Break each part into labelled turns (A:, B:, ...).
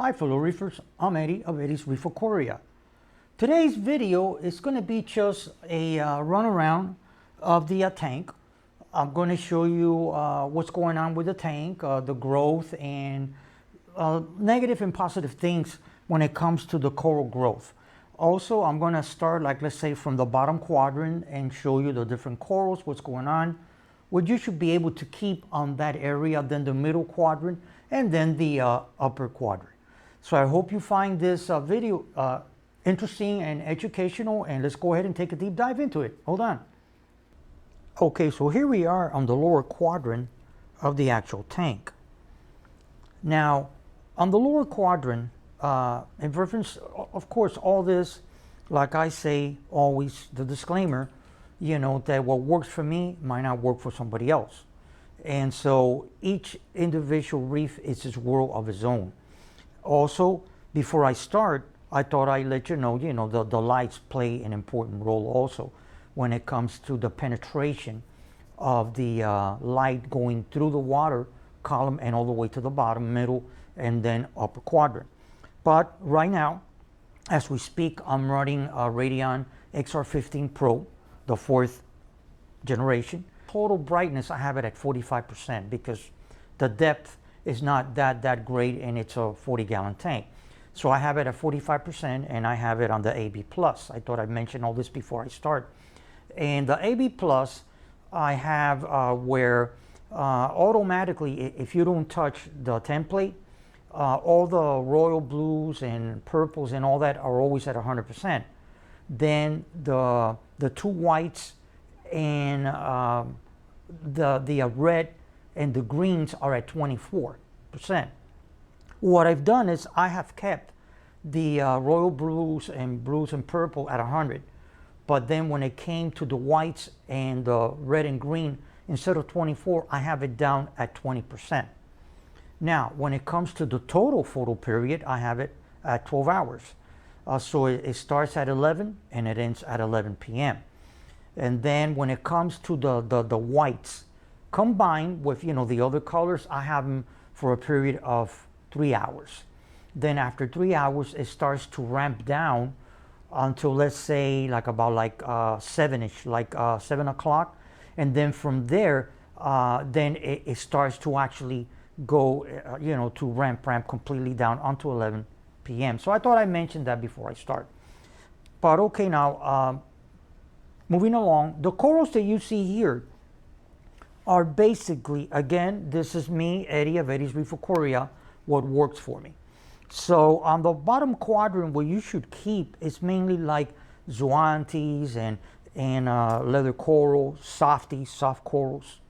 A: Hi fellow reefers, I'm Eddie of Eddie's Reef Aquaria. Today's video is going to be just a run around of the tank. I'm going to show you what's going on with the tank, the growth, and negative and positive things when it comes to the coral growth. Also, I'm going to start, like, let's say, from the bottom quadrant and show you the different corals, what's going on, what you should be able to keep on that area, then the middle quadrant, and then the upper quadrant. So I hope you find this video interesting and educational, and let's go ahead and take a deep dive into it. Hold on. Okay, so here we are on the lower quadrant of the actual tank. Now, on the lower quadrant, in reference, of course, all this, like I say always, the disclaimer, you know, that what works for me might not work for somebody else. And so each individual reef is its world of its own. Also, before I start, I thought I'd let you know, the lights play an important role also when it comes to the penetration of the light going through the water column and all the way to the bottom, middle, and then upper quadrant. But right now, as we speak, I'm running a Radion XR15 Pro, the 4th generation. Total brightness, I have it at 45% because the depth is not that great, and it's a 40-gallon tank. So I have it at 45%, and I have it on the AB+. I thought I'd mention all this before I start. And the AB+, I have where automatically, if you don't touch the template, all the royal blues and purples and all that are always at 100%. Then the two whites and the red and the greens are at 24%. What I've done is I have kept the royal blues and purple at 100, but then when it came to the whites and the red and green, instead of 24, I have it down at 20%. Now, when it comes to the total photo period, I have it at 12 hours. So it starts at 11 and it ends at 11 p.m. And then when it comes to the whites, combined with, the other colors, I have them for a period of 3 hours. Then after 3 hours, it starts to ramp down until, let's say, about 7-ish, 7 o'clock. And then from there, then it starts to actually go, to ramp completely down until 11 p.m. So I thought I mentioned that before I start. But okay, now, moving along, the corals that you see here are basically, again, this is me, Eddie of Eddie's Reef Aquaria, what works for me. So on the bottom quadrant, what you should keep is mainly like zoanthus and leather coral, softies, soft corals.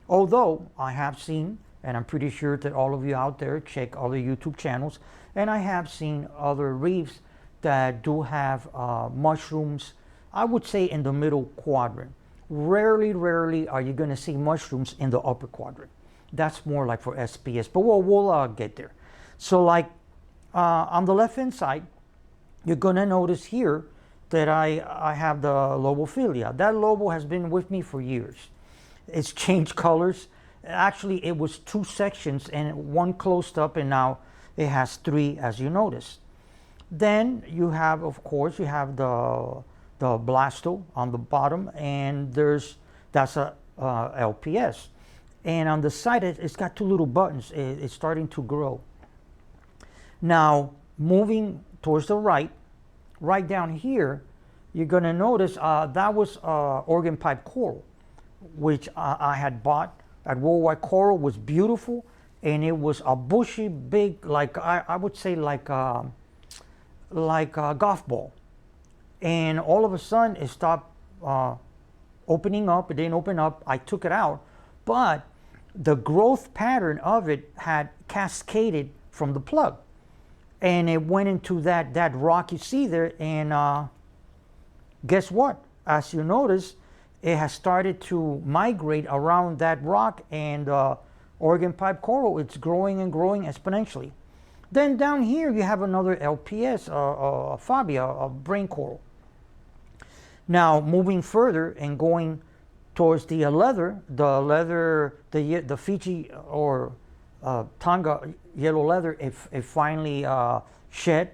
A: Although I have seen, and I'm pretty sure that all of you out there check other YouTube channels, and I have seen other reefs that do have mushrooms, I would say in the middle quadrant. Rarely are you going to see mushrooms in the upper quadrant. That's more like for SPS, but we'll get there. So like on the left-hand side, you're going to notice here that I have the lobophilia. That lobo has been with me for years. It's changed colors. Actually, it was 2 sections and one closed up, and now it has 3, as you notice. Then you have, of course, you have the blasto on the bottom, and that's a LPS. And on the side, it's got 2 little buttons. It's starting to grow. Now, moving towards the right down here, you're going to notice that was organ pipe coral, which I had bought at Worldwide Coral. Was beautiful, and it was a bushy, big, like I would say like a golf ball. And all of a sudden, it stopped opening up. It didn't open up. I took it out, but the growth pattern of it had cascaded from the plug, and it went into that rock you see there. And guess what? As you notice, it has started to migrate around that rock, and organ pipe coral, it's growing and growing exponentially. Then down here, you have another LPS, Fabia, a brain coral. Now, moving further and going towards the leather, the Fiji or Tonga yellow leather, it finally shed.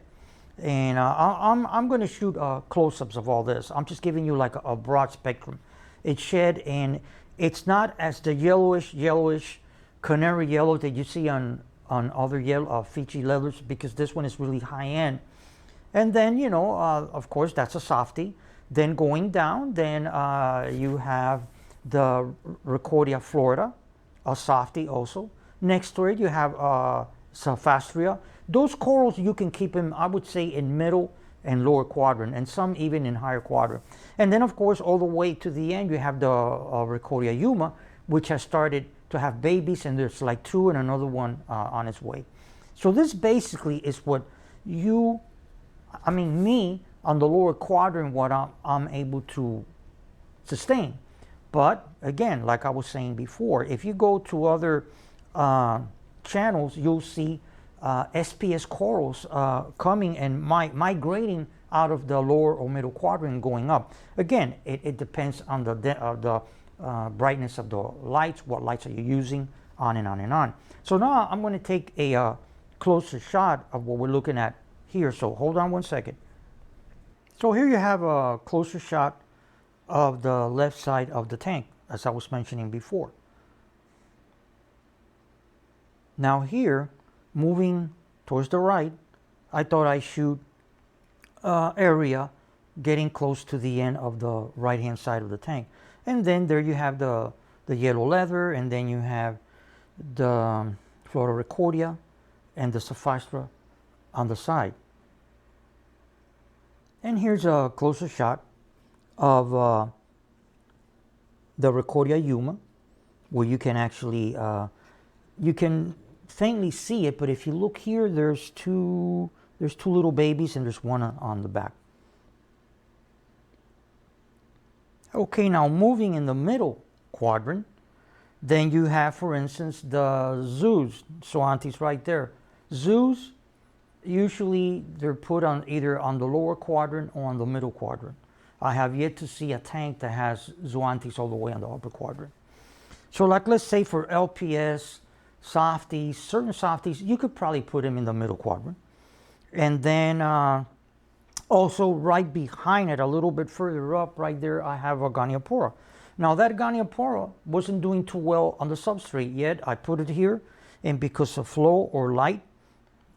A: And I'm going to shoot close-ups of all this. I'm just giving you like a broad spectrum. It shed, and it's not as the yellowish canary yellow that you see on other yellow Fiji leathers, because this one is really high end. And then, you know, of course, that's a softie. Then going down, then you have the Riccordia Florida, a softie also. Next to it, you have Sapphastria. Those corals, you can keep them, I would say, in middle and lower quadrant, and some even in higher quadrant. And then, of course, all the way to the end, you have the Riccordia Yuma, which has started to have babies, and there's like 2 and another one on its way. So this basically is what me, on the lower quadrant, what I'm able to sustain. But again, like I was saying before, if you go to other channels, you'll see SPS corals coming and migrating out of the lower or middle quadrant going up. Again, it depends on the brightness of the lights, what lights are you using, on and on and on. So now I'm going to take a closer shot of what we're looking at here. So hold on one second. So here you have a closer shot of the left side of the tank, as I was mentioning before. Now here, moving towards the right, I thought I'd shoot area getting close to the end of the right hand side of the tank. And then there you have the yellow leather, and then you have the Florida Riccordia and the Sapphastra on the side. And here's a closer shot of the Riccordia Yuma, where you can actually, you can faintly see it, but if you look here, there's two little babies, and there's one on the back. Okay, now moving in the middle quadrant, then you have, for instance, the zoos, zoanthis right there. Zoos, usually they're put on either on the lower quadrant or on the middle quadrant. I have yet to see a tank that has zoanthis all the way on the upper quadrant. So like, let's say for LPS, softies, certain softies, you could probably put them in the middle quadrant. And then also right behind it, a little bit further up, right there, I have a Goniopora. Now that Goniopora wasn't doing too well on the substrate yet. I put it here, and because of flow or light,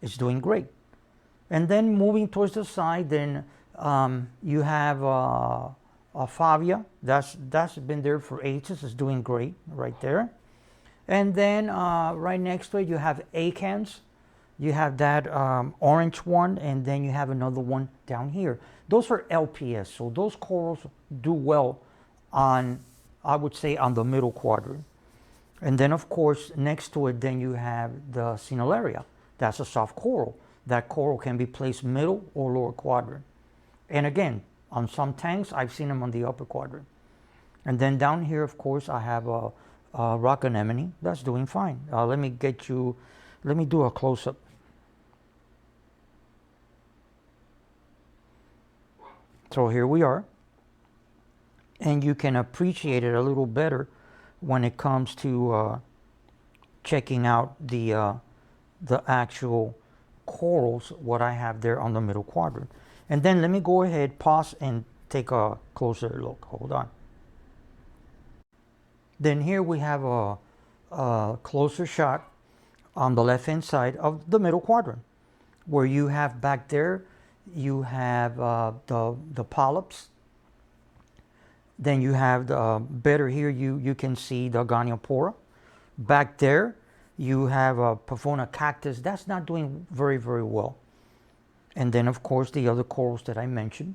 A: it's doing great. And then moving towards the side, then you have a Favia. That's been there for ages. It's doing great right there. And then right next to it, you have acans. You have that orange one, and then you have another one down here. Those are LPS, so those corals do well on, I would say, on the middle quadrant. And then, of course, next to it, then you have the Cineraria. That's a soft coral. That coral can be placed middle or lower quadrant. And again, on some tanks, I've seen them on the upper quadrant. And then down here, of course, I have a rock anemone. That's doing fine. Let me do a close-up. So here we are, and you can appreciate it a little better when it comes to checking out the actual corals, what I have there on the middle quadrant. And then let me go ahead, pause, and take a closer look. Hold on. Then here we have a closer shot on the left hand side of the middle quadrant, where you have back there, you have the polyps. Then you have the better here, you can see the Goniopora. Back there you have a Pavona cactus. That's not doing very, very well. And then, of course, the other corals that I mentioned.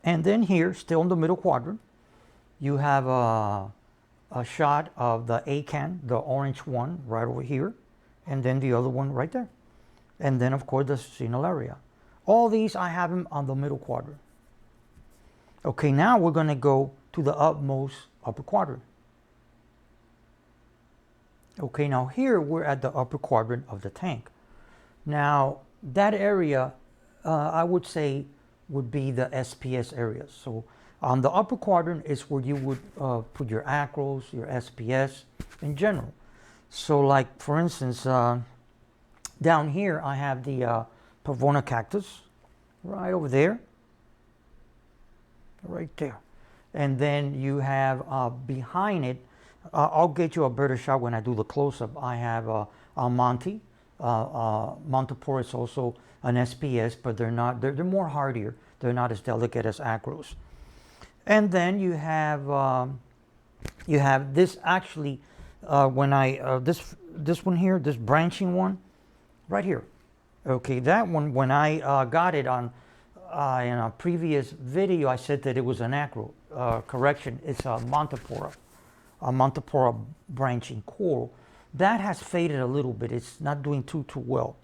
A: And then here, still in the middle quadrant, you have a shot of the acan, the orange one right over here, and then the other one right there. And then, of course, the Cineraria. All these, I have them on the middle quadrant. Okay, now we're going to go to the upmost upper quadrant. Okay, now here we're at the upper quadrant of the tank. Now, that area, I would say, would be the SPS areas. So on the upper quadrant is where you would put your acros, your SPS in general. So like for instance, down here I have the Pavona cactus right over there, right there. And then you have behind it, I'll get you a better shot when I do the close-up. I have a Monte. Montipora is also an SPS, but they're more hardier. They're not as delicate as acros. And then you have this actually, when I, this one here, this branching one, right here. Okay, that one, when I got it on, in a previous video, I said that it was an acro. Correction, it's a Montipora branching coral. That has faded a little bit. It's not doing too well.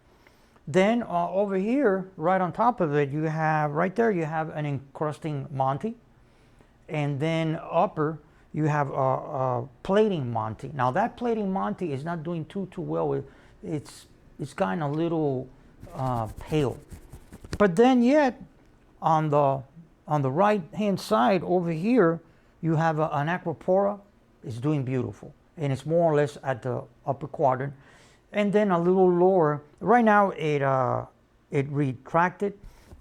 A: Then over here, right on top of it, you have, right there, you have an encrusting Monte. And then upper, you have a plating Monte. Now that plating Monte is not doing too well. It's gotten a little pale. But then yet, on the right hand side over here, you have an Acropora. It's doing beautiful, and it's more or less at the upper quadrant. And then a little lower, right now it retracted,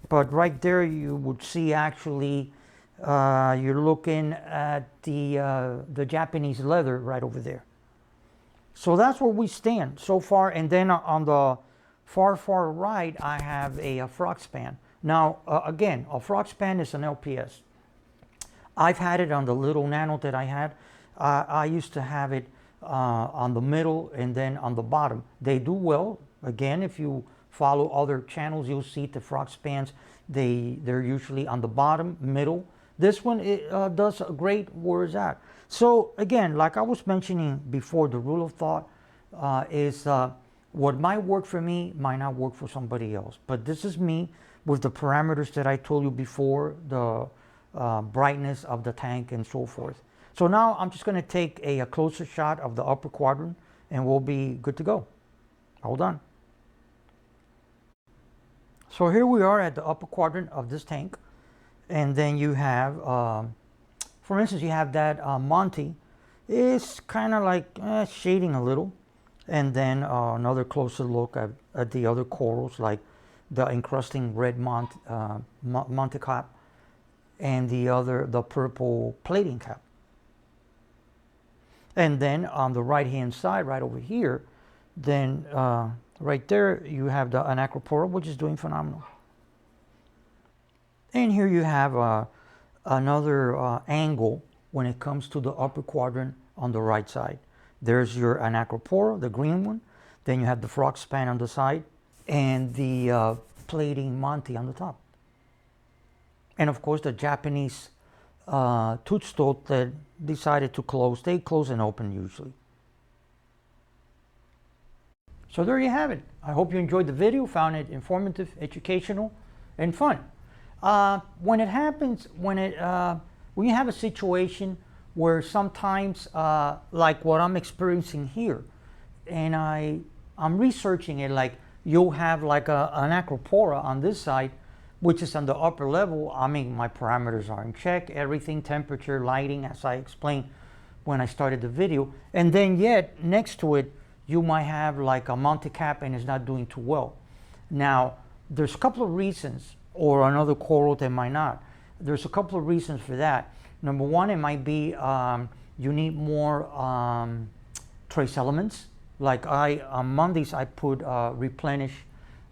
A: but right there you would see actually you're looking at the Japanese leather right over there. So that's where we stand so far. And then on the far right, I have a frog span. Now, again, a frog span is an LPS. I've had it on the little nano that I had. I used to have it on the middle and then on the bottom. They do well. Again, if you follow other channels, you'll see the frog spans. They're usually on the bottom, middle. This one does great where it's at. So again, like I was mentioning before, the rule of thought is what might work for me might not work for somebody else. But this is me with the parameters that I told you before, the brightness of the tank and so forth. So now I'm just going to take a closer shot of the upper quadrant and we'll be good to go. Hold on. So here we are at the upper quadrant of this tank. And then you have, for instance, you have that Monte. It's kind of like shading a little. And then another closer look at the other corals, like the encrusting red Monte cap and the purple plating cap. And then on the right hand side, right over here, then right there you have the Anacropora, which is doing phenomenal. And here you have another angle when it comes to the upper quadrant on the right side. There's your Anacropora, the green one. Then you have the frog span on the side and the plating Monte on the top. And of course the Japanese tooth stoat that decided to close. They close and open usually. So there you have it. I hope you enjoyed the video, found it informative, educational, and fun. When it happens, when you have a situation where sometimes, like what I'm experiencing here, and I'm researching it, like you'll have like an Acropora on this side, which is on the upper level. I mean, my parameters are in check, everything, temperature, lighting, as I explained when I started the video. And then yet, next to it, you might have like a Monte cap and it's not doing too well. Now, there's a couple of reasons, or another coral that might not. There's a couple of reasons for that. Number one, it might be you need more trace elements. Like on Mondays, I put replenish,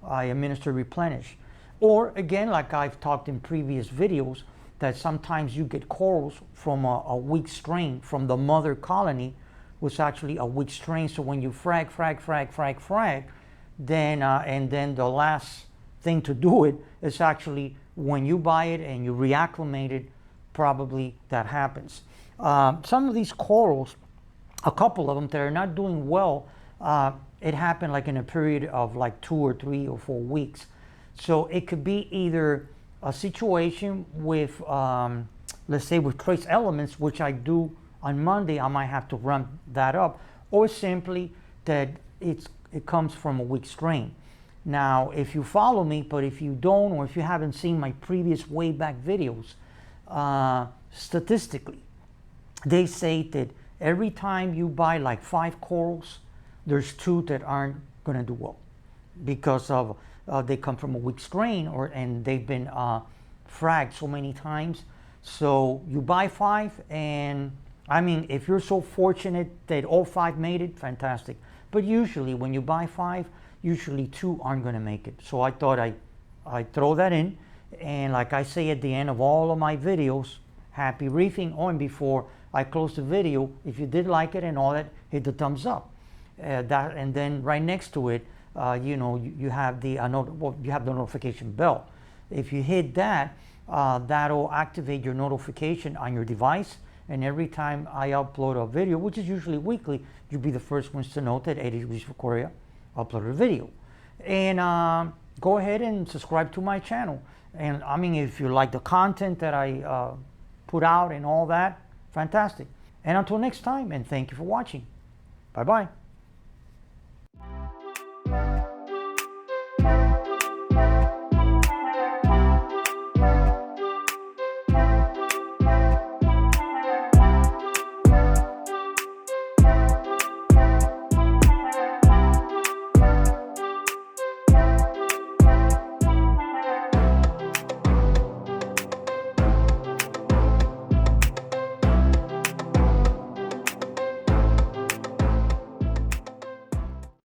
A: I administer replenish. Or again, like I've talked in previous videos, that sometimes you get corals from a weak strain from the mother colony, was actually a weak strain. So when you frag, then and then the last thing to do it is actually when you buy it and you reacclimate it, probably that happens. Some of these corals, a couple of them that are not doing well, it happened like in a period of like 2 or 3 or 4 weeks. So it could be either a situation with, let's say with trace elements, which I do on Monday, I might have to ramp that up, or simply that it comes from a weak strain. Now, if you follow me, but if you don't, or if you haven't seen my previous way back videos, statistically, they say that every time you buy like 5 corals there's two that aren't going to do well because of they come from a weak strain and they've been fragged so many times. So you buy 5, and I mean, if you're so fortunate that all 5 made it, fantastic. But usually when you buy 5, usually 2 aren't going to make it. So I thought I'd throw that in. And like I say at the end of all of my videos, happy reefing. Oh, and before I close the video, if you did like it and all that, hit the thumbs up. And then right next to it, you have the you have the notification bell. If you hit that, that'll activate your notification on your device. And every time I upload a video, which is usually weekly, you'll be the first ones to know that 80 Degrees for Korea uploaded a video. And go ahead and subscribe to my channel. And I mean, if you like the content that I put out and all that, fantastic. And until next time, and thank you for watching. Bye-bye.